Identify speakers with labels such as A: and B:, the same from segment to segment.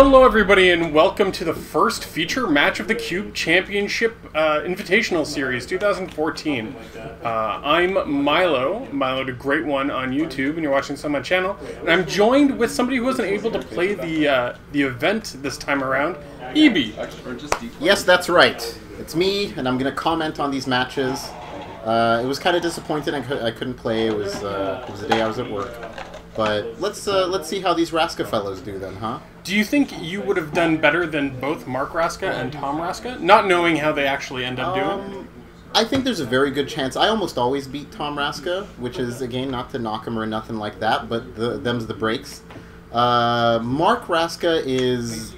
A: Hello everybody and welcome to the first feature match of the Cube Championship Invitational Series 2014. I'm Milo, MiloDaGreat1 on YouTube, and you're watching this on my channel. And I'm joined with somebody who wasn't able to play the event this time around, Iby.
B: Yes, that's right. It's me, and I'm going to comment on these matches. It was kind of disappointing I couldn't play. It was the day I was at work. But let's see how these Raska fellows do then, huh?
A: Do you think you would have done better than both Mark Raska and Tom Raska, not knowing how they actually end up doing?
B: I think there's a very good chance. I almost always beat Tom Raska, which is, again, not to knock him or nothing like that, but them's the breaks. Mark Raska is...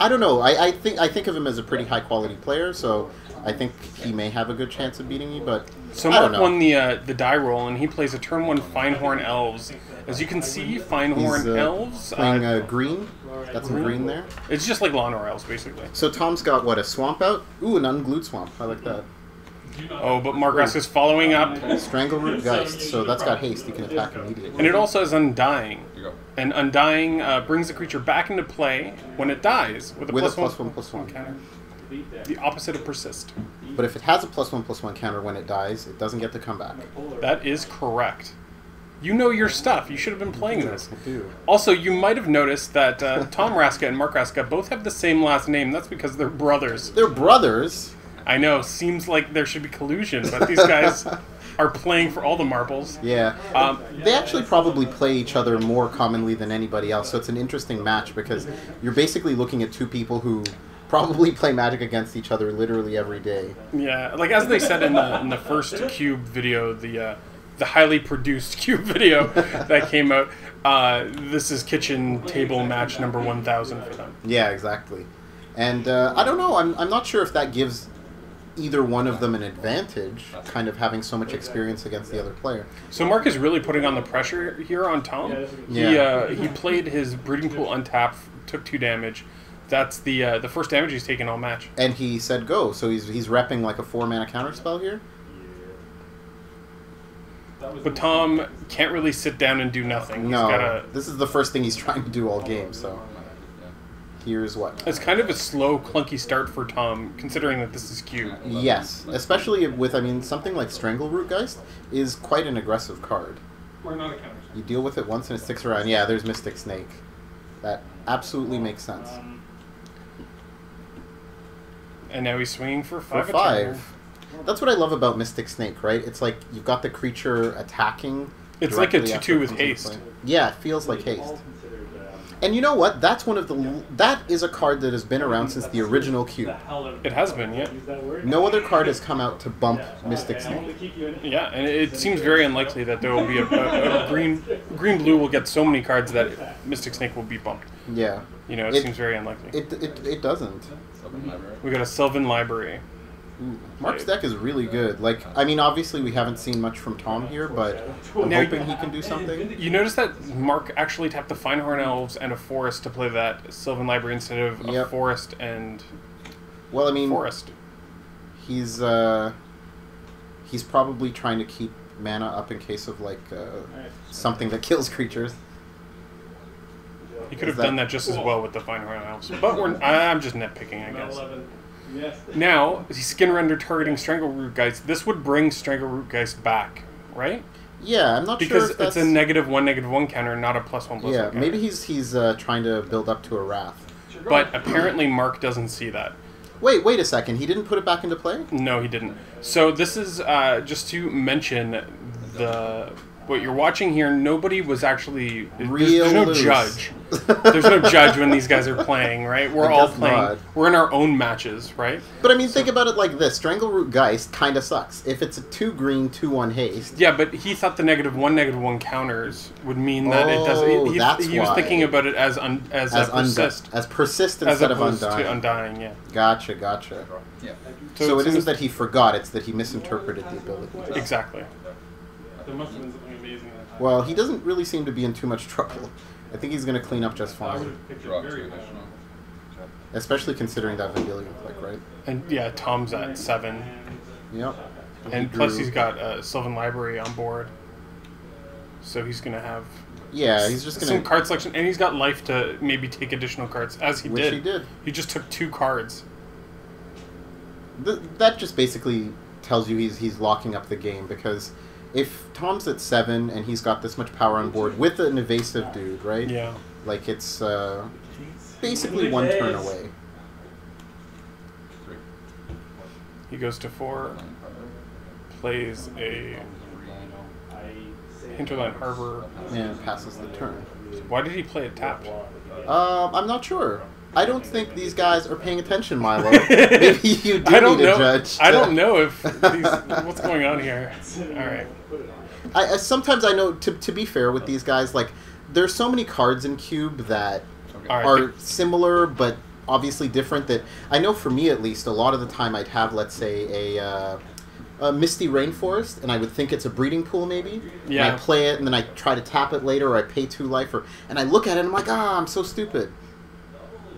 B: I don't know. I think of him as a pretty high-quality player, so I think he may have a good chance of beating me, but
A: so Mark won the die roll, and he plays a turn 1 Finehorn Elves. As you can see, Finehorn Elves...
B: playing green. Got some green there.
A: It's just like Lawnmower Elves, basically.
B: So Tom's got, what, a Swamp out? Ooh, an Unglued Swamp. I like that.
A: Oh, but Mark Raska's following up.
B: Strangleroot Geist, so that's got haste. You can attack immediately.
A: And it also has Undying. And Undying brings the creature back into play when it dies with a +1/+1 counter. The opposite of Persist.
B: But if it has a +1/+1 counter when it dies, it doesn't get to come back.
A: That is correct. You know your stuff. You should have been playing this.
B: I do.
A: Also, you might have noticed that Tom Raska and Mark Raska both have the same last name. That's because they're brothers.
B: They're brothers?
A: I know. Seems like there should be collusion, but these guys are playing for all the marbles.
B: Yeah. They actually probably play each other more commonly than anybody else, so it's an interesting match because you're basically looking at two people who probably play Magic against each other literally every day.
A: Yeah, like as they said in the first Cube video, the highly produced Cube video that came out, this is kitchen table match number 1000 for them.
B: Yeah, exactly. And I don't know, I'm not sure if that gives either one of them an advantage, kind of having so much experience against the other player.
A: So Mark is really putting on the pressure here on Tom.
B: Yeah.
A: He played his Breeding Pool untap, took 2 damage. That's the first damage he's taken all match.
B: And he said go, so he's repping like a 4-mana counterspell here.
A: But Tom can't really sit down and do nothing.
B: No, this is the first thing he's trying to do all game, so here's what.
A: It's kind of a slow, clunky start for Tom, considering that this is Cube.
B: Yes, especially with, I mean, something like Strangleroot Geist is quite an aggressive card. You deal with it once and it sticks around. Yeah, there's Mystic Snake. That absolutely makes sense.
A: And now he's swinging for 5.
B: For 5. That's what I love about Mystic Snake, right? It's like you've got the creature attacking.
A: It's like a 2/2 with haste.
B: Yeah, it feels like haste. And you know what? That's one of the... That is a card that has been around since the original Cube.
A: It has been, yeah.
B: No other card has come out to bump Mystic Snake.
A: Yeah, and it seems very unlikely that there will be a green-blue will get so many cards that Mystic Snake will be bumped.
B: Yeah.
A: You know, it seems very unlikely.
B: It doesn't.
A: We got a Sylvan Library.
B: Ooh, Mark's deck is really good. Like, I mean, obviously we haven't seen much from Tom here, but I'm hoping he can do something.
A: You notice that Mark actually tapped the Finehorn Elves and a Forest to play that Sylvan Library instead of a Forest and
B: well, I mean,
A: Forest.
B: He's probably trying to keep mana up in case of like something that kills creatures.
A: He could have done that just as well with the Finehorn Elves, but I'm just nitpicking, I guess. Now, Skin Render targeting Strangleroot Geist. This would bring Strangleroot Geist back, right?
B: Yeah, I'm not sure
A: because
B: if that's...
A: it's a -1/-1 counter, not a +1/+1
B: yeah,
A: counter.
B: maybe he's trying to build up to a Wrath.
A: But apparently Mark doesn't see that.
B: Wait a second. He didn't put it back into play?
A: No, he didn't. So this is just to mention what you're watching here. Nobody was actually there's no judge. There's no judge when these guys are playing, right? We're all playing. Not. We're in our own matches, right?
B: But I mean, think about it like this: Strangleroot Geist kind of sucks. If it's a 2-green, 2/1 haste.
A: Yeah, but he thought the -1/-1 counters would mean that it doesn't. He was thinking about it as persist,
B: as persist instead of undying.
A: To undying, yeah.
B: Gotcha.
C: Yeah.
B: So it isn't that he forgot; it's that he misinterpreted the ability.
A: Exactly.
D: There must have been something amazing in that.
B: Well, he doesn't really seem to be in too much trouble. I think he's going to clean up just fine. Especially considering that Vendilion click, right?
A: And yeah, Tom's at 7.
B: Yep.
A: And plus he's got Sylvan Library on board. So he's going to have
B: Yeah, he's just
A: some card selection, and he's got life to maybe take additional cards, as he
B: Which
A: did.
B: he did.
A: He just took 2 cards.
B: That just basically tells you he's locking up the game, because if Tom's at 7 and he's got this much power on board with an evasive dude, right?
A: Yeah.
B: Like, it's basically 1 turn away.
A: He goes to 4, plays a Hinterland Harbor.
B: And passes the turn.
A: Why did he play it tapped?
B: I'm not sure. I don't think these guys are paying attention, Milo. Maybe you do need a judge.
A: I don't know if what's going on here. All right.
B: Sometimes I know, to be fair with these guys, like, there's so many cards in Cube that
A: Right,
B: are similar but obviously different, that I know for me at least, a lot of the time I'd have, let's say, a Misty Rainforest, and I would think it's a breeding pool maybe.
A: Yeah.
B: And I play it, and then I try to tap it later, or I pay 2 life, and I look at it and I'm like, I'm so stupid.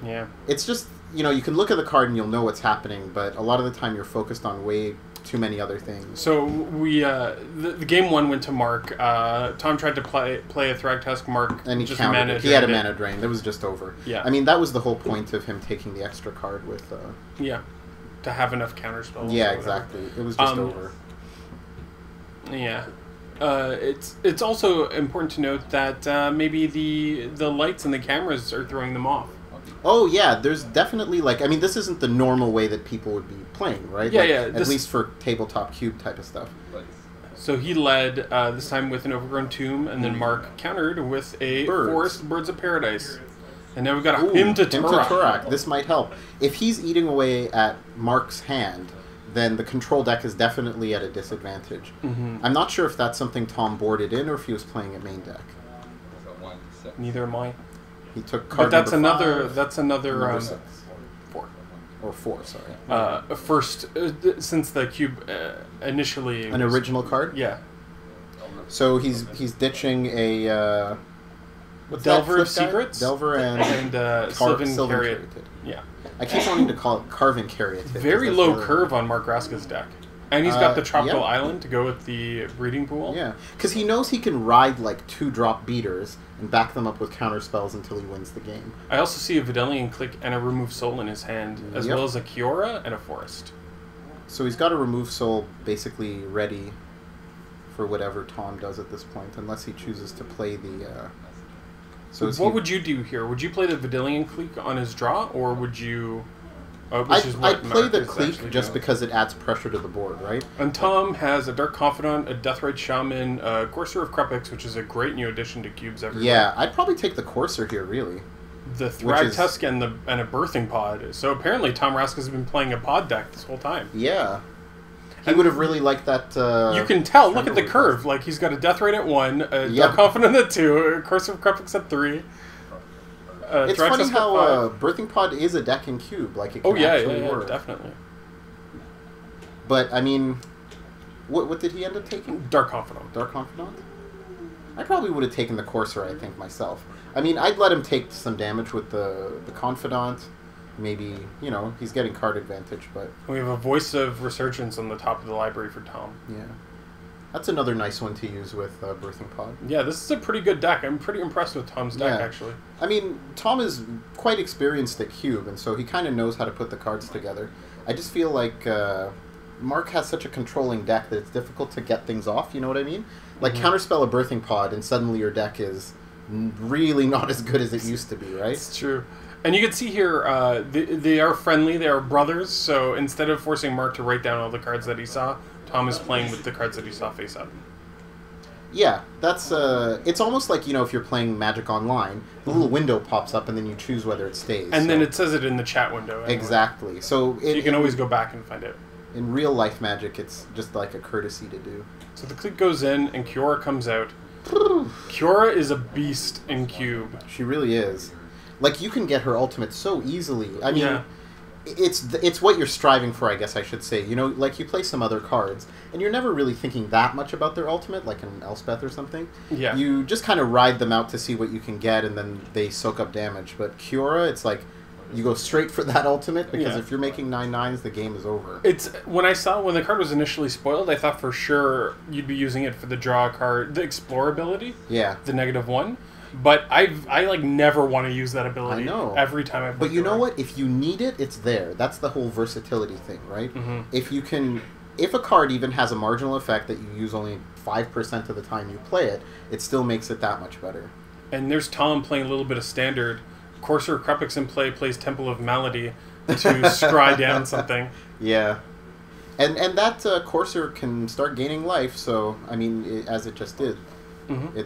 A: Yeah.
B: It's just, you can look at the card and you'll know what's happening, but a lot of the time you're focused on way too many other things.
A: So we the game 1 went to Mark. Tom tried to play a Thragtusk. Mark
B: And he
A: just
B: countered
A: mana
B: it. He had a
A: drained
B: mana drain. That was just over.
A: Yeah.
B: I mean, that was the whole point of him taking the extra card with...
A: Yeah. To have enough counterspells.
B: Yeah, exactly. It was just over.
A: Yeah. It's also important to note that maybe the lights and the cameras are throwing them off.
B: Oh, yeah, there's definitely, like, I mean, this isn't the normal way that people would be playing, right?
A: Yeah,
B: like,
A: yeah.
B: At least for tabletop Cube type of stuff.
A: So he led this time with an Overgrown Tomb, and then Mark countered with a Forest Birds of Paradise. And now we've got a Hymn to Turak.
B: This might help. If he's eating away at Mark's hand, then the control deck is definitely at a disadvantage.
A: Mm-hmm.
B: I'm not sure if that's something Tom boarded in or if he was playing at main deck.
A: Neither am I.
B: He took card
A: But that's
B: number 5,
A: that's another
B: number 6.
A: 4.
B: Or 4, sorry.
A: First, since the cube initially...
B: An original card?
A: Yeah.
B: So he's ditching a... what's
A: Delver
B: that
A: of
B: flip guy?
A: Secrets?
B: Delver and
A: Sylvan
B: Caryatid.
A: Yeah.
B: I keep wanting to call it Carving Caryatid.
A: Very low curve on Mark Raska's deck. And he's got the Tropical
B: yeah.
A: Island to go with the breeding pool.
B: Yeah, because he knows he can ride like 2-drop beaters and back them up with counter spells until he wins the game.
A: I also see a Vidalian Click and a Remove Soul in his hand, as well as a Kiora and a Forest.
B: So he's got a Remove Soul basically ready for whatever Tom does at this point, unless he chooses to play the...
A: So what would you do here? Would you play the Vidalian Click on his draw, or would you...
B: I'd play the Clique just because it adds pressure to the board, right?
A: And Tom has a Dark Confidant, a Deathrite Shaman, a Courser of Krupix, which is a great new addition to cubes everywhere.
B: Yeah, I'd probably take the Courser here, really.
A: The Thragtusk and a Birthing Pod. So apparently Tom Raska's been playing a pod deck this whole time.
B: Yeah. He would have really liked that...
A: you can tell, look at the curve. Like, he's got a Deathrite at 1, a Dark Confidant at 2, a Courser of Krupix at 3.
B: It's funny how Birthing Pod is a deck in Cube. Like, it can actually work.
A: Definitely.
B: But, I mean, what did he end up taking?
A: Dark Confidant.
B: Dark Confidant? I probably would have taken the Courser, I think, myself. I mean, I'd let him take some damage with the Confidant. Maybe, he's getting card advantage, but...
A: We have a Voice of Resurgence on the top of the library for Tom.
B: Yeah. That's another nice one to use with Birthing Pod.
A: Yeah, this is a pretty good deck. I'm pretty impressed with Tom's deck, actually.
B: I mean, Tom is quite experienced at Cube, and so he kind of knows how to put the cards together. I just feel like Mark has such a controlling deck that it's difficult to get things off, you know what I mean? Like, counterspell a Birthing Pod, and suddenly your deck is really not as good as it used to be, right?
A: It's true. And you can see here, they are friendly, they are brothers, so instead of forcing Mark to write down all the cards that he saw, Tom is playing with the cards that he saw face up.
B: Yeah, that's, it's almost like, if you're playing Magic Online, the little window pops up and then you choose whether it stays.
A: And then it says it in the chat window. Anyway.
B: Exactly. So
A: you can always go back and find it.
B: In real life Magic, it's just like a courtesy to do.
A: So the click goes in and Kiora comes out. Kiora is a beast in Cube.
B: She really is. Like, you can get her ultimate so easily. I mean, it's what you're striving for, I guess I should say. Like, you play some other cards, and you're never really thinking that much about their ultimate, like an Elspeth or something.
A: Yeah.
B: You just kind of ride them out to see what you can get, and then they soak up damage. But Kiora, it's like, You go straight for that ultimate, because
A: Yeah.
B: if you're making 9/9s, the game is over.
A: It's when the card was initially spoiled, I thought for sure you'd be using it for the draw card, the explore ability,
B: Yeah.
A: the -1. But I like never want to use that ability.
B: I know.
A: Every time I play.
B: But you know what? If you need it, it's there. That's the whole versatility thing, right?
A: Mm-hmm.
B: If a card even has a marginal effect that you use only 5% of the time you play it, it still makes it that much better.
A: And there's Tom playing a little bit of standard. Courser Krupix in play plays Temple of Malady to scry down something.
B: Yeah. And that Courser can start gaining life, so, I mean, as it just did.
A: Mm-hmm.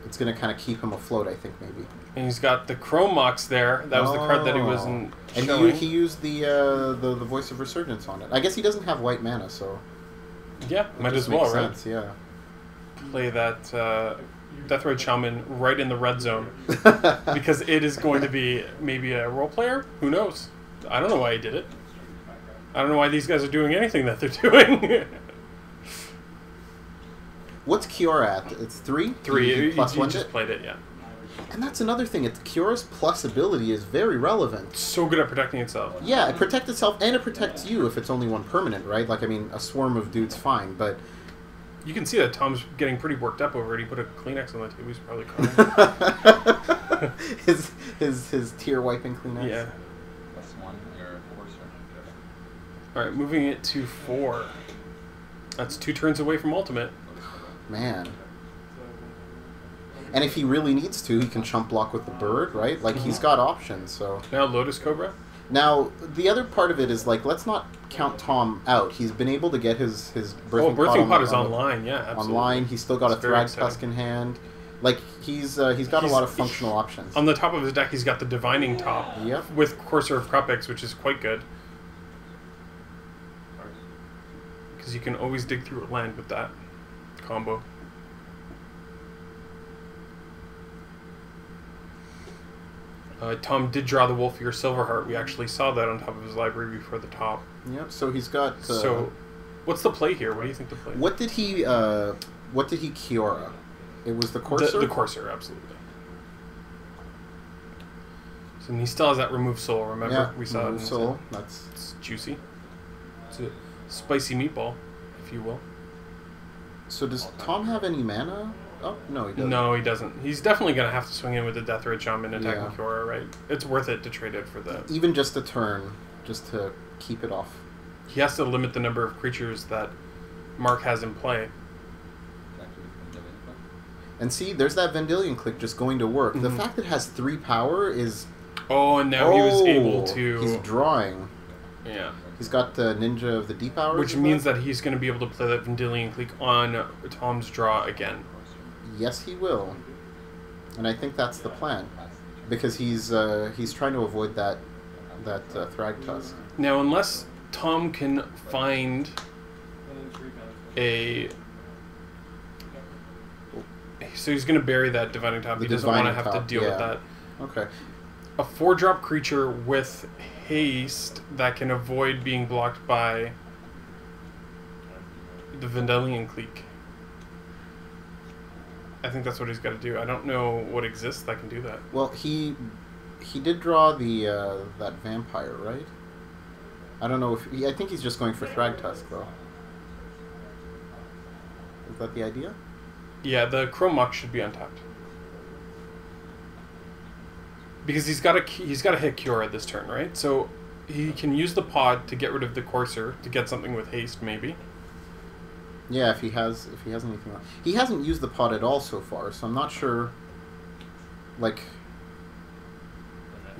B: It's going to kind of keep him afloat, I think, maybe.
A: And he's got the Chrome Mox there. That was the card that he wasn't showing.
B: And he used the Voice of Resurgence on it. I guess he doesn't have white mana, so...
A: Yeah,
B: it
A: might
B: just
A: as well,
B: makes
A: right?
B: sense, yeah.
A: Play that Deathrite Shaman right in the red zone. Because it is going to be maybe a role player? Who knows? I don't know why he did it. I don't know why these guys are doing anything that they're doing.
B: What's Kiora at? It's 3?
A: 3.
B: You plus
A: you
B: one
A: just
B: it?
A: played it, yeah.
B: And that's another thing. Kiora's plus ability is very relevant.
A: So good at protecting itself.
B: Yeah, it protects itself and it protects you if it's only one permanent, right? Like, I mean, a swarm of dudes, fine, but...
A: You can see that Tom's getting pretty worked up over it. He put a Kleenex on the table. He's probably crying.
B: his tear wiping Kleenex.
A: Yeah.
C: +1, your Courser.
A: Alright, moving it to 4. That's 2 turns away from ultimate.
B: Man. And if he really needs to, he can chump block with the bird, right? Like, he's got options, so...
A: Now Lotus Cobra?
B: Now, the other part of it is, like, let's not count Tom out. He's been able to get his
A: Birthing Pot is online, yeah, absolutely.
B: online. He's still got
A: It's
B: a
A: very
B: Thrag Tusk in hand. Like, he's got a lot of functional options.
A: On the top of his deck, he's got the Divining Top
B: Yep.
A: with Courser of Krupix, which is quite good. Because you can always dig through a land with that combo. Tom did draw the Wolfier Silverheart. We actually saw that on top of his library before the top.
B: Yep, so he's got...
A: So, what's the play here? What do you think the play is?
B: What did he Kiora? It was the Courser?
A: The Courser, absolutely. So, and he still has that Remove Soul, remember?
B: Yeah,
A: We saw
B: Remove
A: it.
B: Soul.
A: It's juicy. It's a spicy meatball, if you will.
B: So does Tom have any mana? Oh, no, he doesn't.
A: No, he doesn't. He's definitely going to have to swing in with the Deathrite Shaman attacking
B: Yeah.
A: Kiora, right? It's worth it to trade it for that.
B: Even just a turn, just to keep it off.
A: He has to limit the number of creatures that Mark has in play.
B: And see, there's that Vendilion click just going to work. The
A: Mhm.
B: fact that it has 3 power is...
A: Oh, and now he was able
B: He's
A: to...
B: drawing.
A: Yeah.
B: He's got the Ninja of the Deep Hours.
A: Which means that he's going to be able to play that Vendilion click on Tom's draw again.
B: Yes, he will. And I think that's the plan. Because he's trying to avoid that Thrag Tusk.
A: Now, unless Tom can find a... So he's going to bury that Divining Top.
B: The
A: He doesn't want to
B: Divining
A: have to
B: Top,
A: deal
B: yeah.
A: with that.
B: Okay.
A: A 4-drop creature with haste that can avoid being blocked by the Vendilion Clique. I think that's what he's got to do. I don't know what exists that can do that.
B: Well, he did draw the that vampire, right? I don't know if... I think he's just going for Thrag Tusk, though. Is that the idea?
A: Yeah, the Chrome Mox should be untapped. Because he's got to hit Kiora this turn, right? So he can use the pod to get rid of the Courser to get something with haste, maybe.
B: Yeah, if he has anything else. He hasn't used the pod at all so far, so I'm not sure. Like,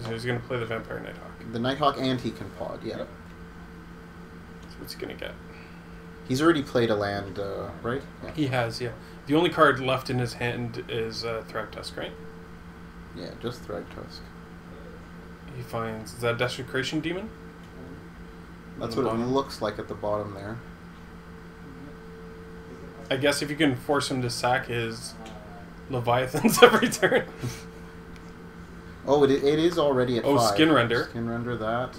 A: So he's going to play the Vampire Nighthawk.
B: the Nighthawk, and he can pod. Yeah,
A: So what's he going to get?
B: he's already played a land, right? Yeah.
A: He has, yeah. The only card left in his hand is Thrag Tusk, right?
B: Yeah, just Thrag Tusk.
A: He finds... Is that Desecration Demon?
B: That's
A: On the
B: what it
A: bottom?
B: looks like at the bottom there.
A: I guess if you can force him to sack his Leviathans every turn.
B: Oh, it is already at 5.
A: Skin Render.
B: Skin Render that.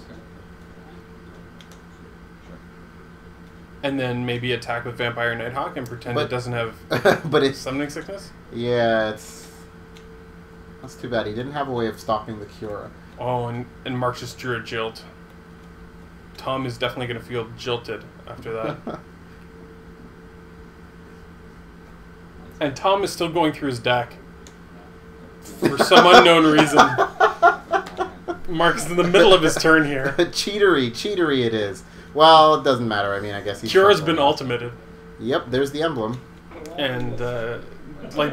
A: And then maybe attack with Vampire Nighthawk and pretend
B: But-
A: it doesn't have
B: But it's...
A: Summoning Sickness?
B: Yeah, it's... That's too bad. He didn't have a way of stopping the Kiora.
A: Oh, and Mark just drew a jilt. Tom is definitely going to feel jilted after that. And Tom is still going through his deck. For some unknown reason. Mark's in the middle of his turn here.
B: cheatery it is. Well, it doesn't matter. I mean, I guess he's...
A: Cura's been ultimated.
B: Yep, there's the emblem.
A: And,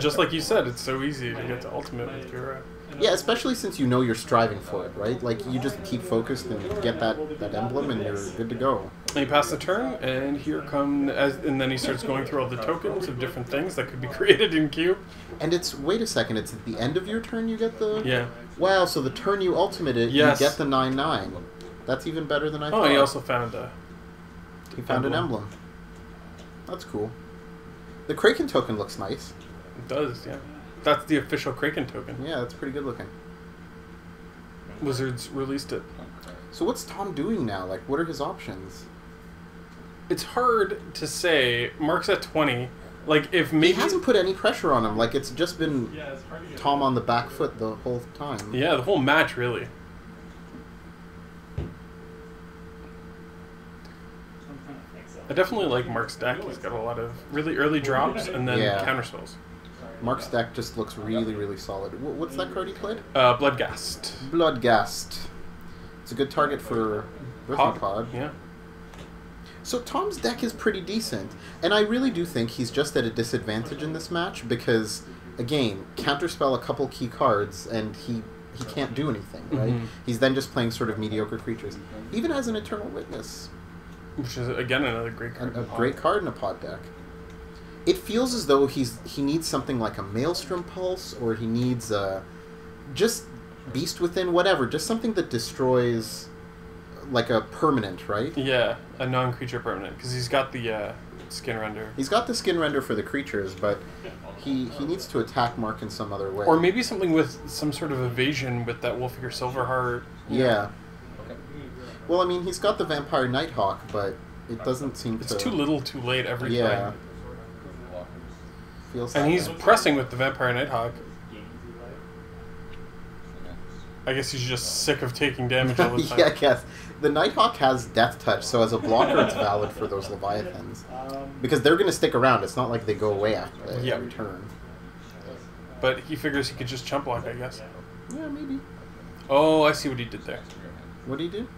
A: just like you said, it's so easy to get to ultimate with Cura.
B: Yeah, especially since you know you're striving for it, right? Like, you just keep focused and get that emblem and you're good to go.
A: And he passed the turn, and here come... and then he starts going through all the tokens of different things that could be created in Cube.
B: And it's... Wait a second, it's at the end of your turn you get the...
A: Yeah.
B: Wow, so the turn you ultimate it,
A: yes.
B: you get the 9/9. That's even better than I thought.
A: Oh, he also found a...
B: He found an emblem. That's cool. The Kraken token looks nice.
A: It does, yeah. That's the official Kraken token.
B: Yeah, that's pretty good looking.
A: Wizards released it.
B: So what's Tom doing now? Like, what are his options?
A: It's hard to say. Mark's at 20. Like, if maybe...
B: He hasn't put any pressure on him. Like, it's just been Tom on the back foot the whole time.
A: Yeah, the whole match, really. I definitely like Mark's deck. He's got a lot of really early drops and then counterspells.
B: Mark's deck just looks really, really solid. What's that card he played?
A: Bloodghast.
B: Bloodghast. It's a good target for Birthing Pod.
A: Yeah.
B: So Tom's deck is pretty decent, and I really do think he's just at a disadvantage in this match because, again, counterspell a couple key cards and he can't do anything, right?
A: Mm-hmm.
B: He's then just playing sort of mediocre creatures. Even as an Eternal Witness.
A: Which is, again, another great card.
B: A great card in a pod deck. It feels as though he needs something like a Maelstrom Pulse, or he needs just Beast Within, whatever. Just something that destroys, like a permanent, right?
A: Yeah, a non-creature permanent, because he's got the Skin Render.
B: He's got the Skin Render for the creatures, but he needs to attack Mark in some other way.
A: Or maybe something with some sort of evasion with that Wolfeater Silverheart.
B: Yeah. Well, I mean, he's got the Vampire Nighthawk, but it doesn't seem
A: It's too little, too late every
B: yeah.
A: time.
B: Feels
A: And he's
B: way.
A: pressing with the Vampire Nighthawk. I guess he's just sick of taking damage all the time.
B: Yeah, I guess. The Nighthawk has Death Touch, so as a blocker it's valid for those Leviathans. Because they're going to stick around. It's not like they go away after every turn.
A: But he figures he could just chump block, I guess.
B: Yeah, maybe.
A: Oh, I see what he did there.
B: What did he do?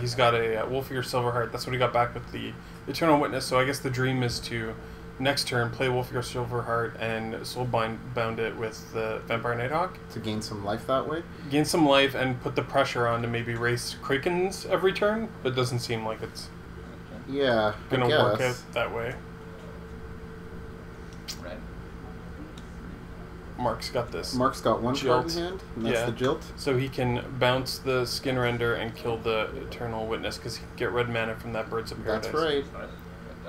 A: He's got a Wolfeater Silverheart. That's what he got back with the Eternal Witness. So I guess the dream is to, next turn, play Wolfeater Silverheart and Soulbound it with the Vampire Nighthawk.
B: To gain some life that way?
A: Gain some life and put the pressure on to maybe race Krakens every turn, but it doesn't seem like it's
B: going
A: to work out that way. Mark's got this.
B: Mark's got one
A: Jilt.
B: card in hand, and that's the Jilt.
A: So he can bounce the Skin Render and kill the Eternal Witness because he can get red mana from that Birds of Paradise.
B: That's right.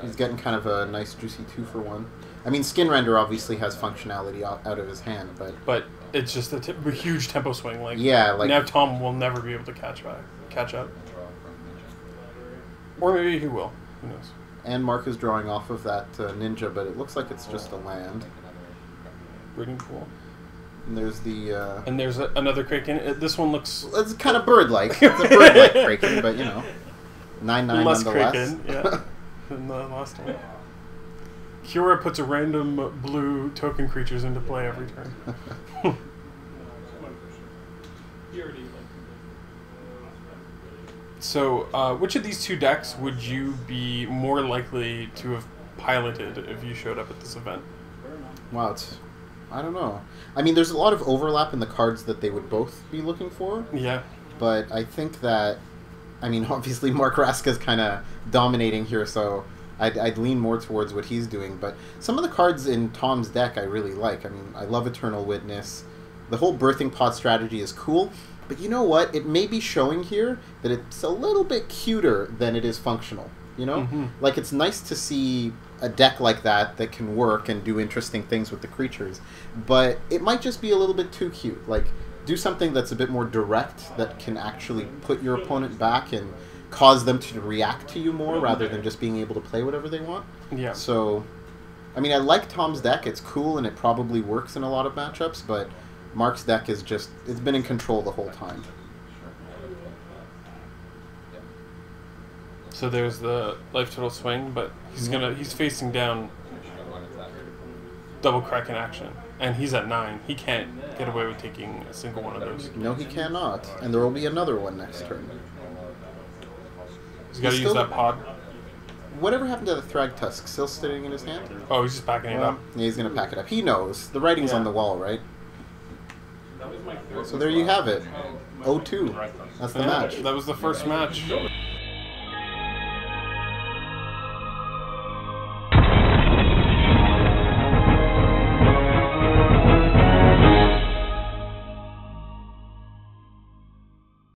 B: He's getting kind of a nice juicy 2-for-1. I mean, Skin Render obviously has functionality out of his hand, but
A: it's just a huge tempo swing. Like now, Tom will never be able to catch up, or maybe he will. Who knows?
B: And Mark is drawing off of that ninja, but it looks like it's just a land.
A: Breeding Pool.
B: And there's the...
A: and there's another Kraken. This one looks...
B: It's kind of bird-like. It's a bird-like Kraken, but, 9/9
A: less
B: nonetheless.
A: Kraken, yeah. Than the last one. Cura puts a random blue token creatures into play every turn. So, which of these two decks would you be more likely to have piloted if you showed up at this event?
B: Wow, I don't know. I mean, there's a lot of overlap in the cards that they would both be looking for.
A: Yeah.
B: But I think that, obviously Mark Raska's kind of dominating here, so I'd lean more towards what he's doing. But some of the cards in Tom's deck I really like. I love Eternal Witness. The whole Birthing Pod strategy is cool. But you know what? It may be showing here that it's a little bit cuter than it is functional.
A: Mm-hmm.
B: Like, it's nice to see a deck like that can work and do interesting things with the creatures. But it might just be a little bit too cute. Like, do something that's a bit more direct that can actually put your opponent back and cause them to react to you more rather than just being able to play whatever they want.
A: Yeah.
B: So, I like Tom's deck. It's cool and it probably works in a lot of matchups, but Mark's deck is just, it's been in control the whole time.
A: So there's the life total swing, but he's facing down double crack in action. And he's at 9. He can't get away with taking a single one of those.
B: No, he cannot. And there will be another one next turn.
A: He's got to use that pod.
B: Whatever happened to the Thrag Tusk? Still sitting in his hand?
A: Oh, he's just backing it up.
B: Yeah, he's going to pack it up. He knows. The writing's on the wall, right? So there you have it. 0-2. That's the match.
A: That was the first match.